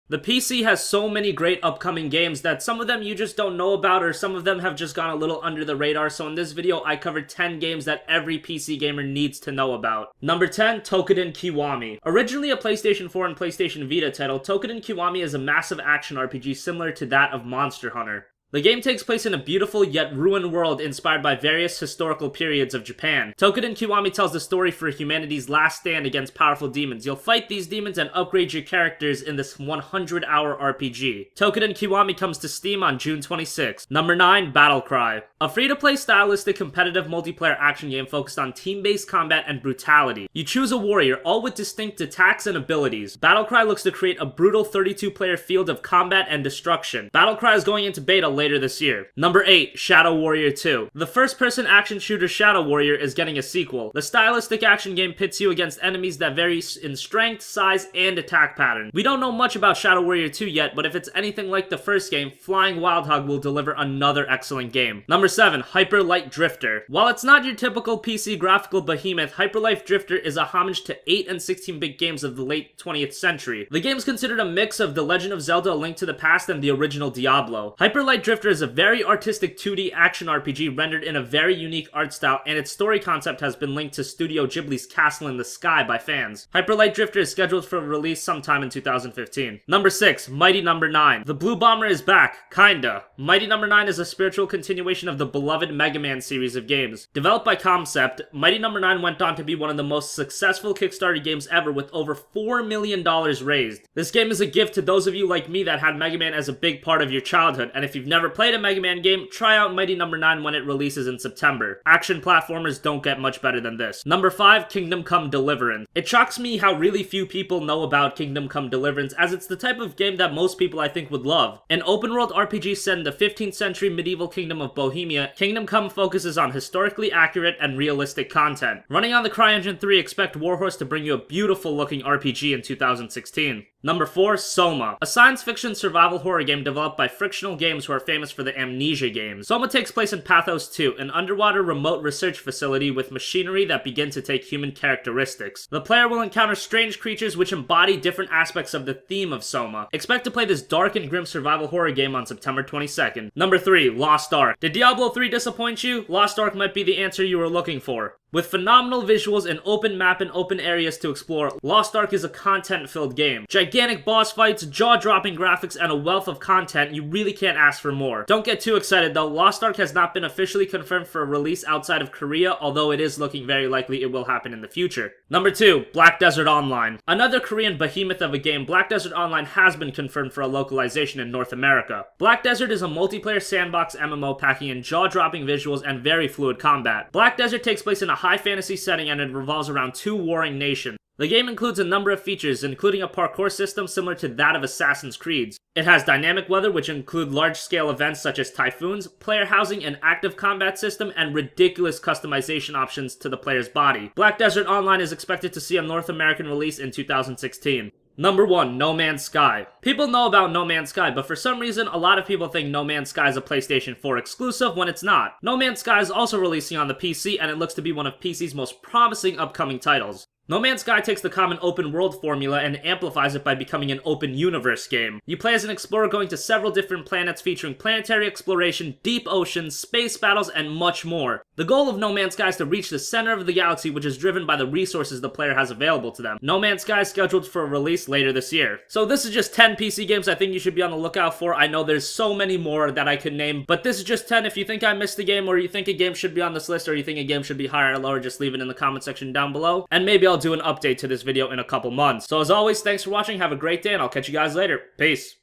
The PC has so many great upcoming games that some of them you just don't know about, or some of them have just gone a little under the radar, so in this video I covered 10 games that every PC gamer needs to know about. Number 10, Toukouden Kiwami. Originally a PlayStation 4 and PlayStation Vita title, Toukouden Kiwami is a massive action RPG similar to that of Monster Hunter. The game takes place in a beautiful yet ruined world inspired by various historical periods of Japan. Toukouden Kiwami tells the story for humanity's last stand against powerful demons. You'll fight these demons and upgrade your characters in this 100-hour RPG. Toukouden Kiwami comes to Steam on June 26. Number 9, Battlecry. A free-to-play stylistic competitive multiplayer action game focused on team-based combat and brutality. You choose a warrior, all with distinct attacks and abilities. Battlecry looks to create a brutal 32-player field of combat and destruction. Battlecry is going into beta later this year. Number 8, Shadow Warrior 2. The first-person action shooter Shadow Warrior is getting a sequel. The stylistic action game pits you against enemies that vary in strength, size, and attack pattern. We don't know much about Shadow Warrior 2 yet, but if it's anything like the first game, Flying Wild Hog will deliver another excellent game. Number 7, Hyper Light Drifter. While it's not your typical PC graphical behemoth, Hyper Light Drifter is a homage to 8 and 16-bit games of the late 20th century. The game is considered a mix of The Legend of Zelda: A Link to the Past and the original Diablo. Hyper Light Drifter is a very artistic 2D action RPG rendered in a very unique art style, and its story concept has been linked to Studio Ghibli's Castle in the Sky by fans. Hyper Light Drifter is scheduled for release sometime in 2015. Number 6, Mighty Number 9. The Blue Bomber is back, kinda. Mighty Number 9 is a spiritual continuation of the beloved Mega Man series of games. Developed by Concept, Mighty Number 9 went on to be one of the most successful Kickstarter games ever with over $4 million raised. This game is a gift to those of you like me that had Mega Man as a big part of your childhood, and if you've never played a Mega Man game, try out Mighty Number 9 when it releases in September. Action platformers don't get much better than this. Number 5, Kingdom Come Deliverance. It shocks me how really few people know about Kingdom Come Deliverance, as it's the type of game that most people I think would love. An open-world RPG set in the 15th century medieval kingdom of Bohemia, Kingdom Come focuses on historically accurate and realistic content. Running on the CryEngine 3, expect Warhorse to bring you a beautiful-looking RPG in 2016. Number 4, Soma. A science fiction survival horror game developed by Frictional Games, who are famous for the Amnesia games. Soma takes place in Pathos 2, an underwater remote research facility with machinery that begin to take human characteristics. The player will encounter strange creatures which embody different aspects of the theme of Soma. Expect to play this dark and grim survival horror game on September 22nd. Number 3, Lost Ark. Did Diablo 3 disappoint you? Lost Ark might be the answer you were looking for. With phenomenal visuals, an open map, and open areas to explore, Lost Ark is a content-filled game. Gigantic boss fights, jaw-dropping graphics, and a wealth of content, you really can't ask for more. Don't get too excited though, Lost Ark has not been officially confirmed for a release outside of Korea, although it is looking very likely it will happen in the future. Number 2, Black Desert Online. Another Korean behemoth of a game, Black Desert Online has been confirmed for a localization in North America. Black Desert is a multiplayer sandbox MMO packing in jaw-dropping visuals and very fluid combat. Black Desert takes place in a high fantasy setting and it revolves around two warring nations. The game includes a number of features, including a parkour system similar to that of Assassin's Creed's. It has dynamic weather, which include large-scale events such as typhoons, player housing, an active combat system, and ridiculous customization options to the player's body. Black Desert Online is expected to see a North American release in 2016. Number 1, No Man's Sky. People know about No Man's Sky, but for some reason, a lot of people think No Man's Sky is a PlayStation 4 exclusive when it's not. No Man's Sky is also releasing on the PC, and it looks to be one of PC's most promising upcoming titles. No Man's Sky takes the common open world formula and amplifies it by becoming an open universe game. You play as an explorer going to several different planets featuring planetary exploration, deep oceans, space battles, and much more. The goal of No Man's Sky is to reach the center of the galaxy, which is driven by the resources the player has available to them. No Man's Sky is scheduled for a release later this year. So this is just 10 PC games I think you should be on the lookout for. I know there's so many more that I could name, but this is just 10. If you think I missed a game, or you think a game should be on this list, or you think a game should be higher or lower, just leave it in the comment section down below, and maybe I'll do an update to this video in a couple months. So as always, thanks for watching, have a great day, and I'll catch you guys later. Peace.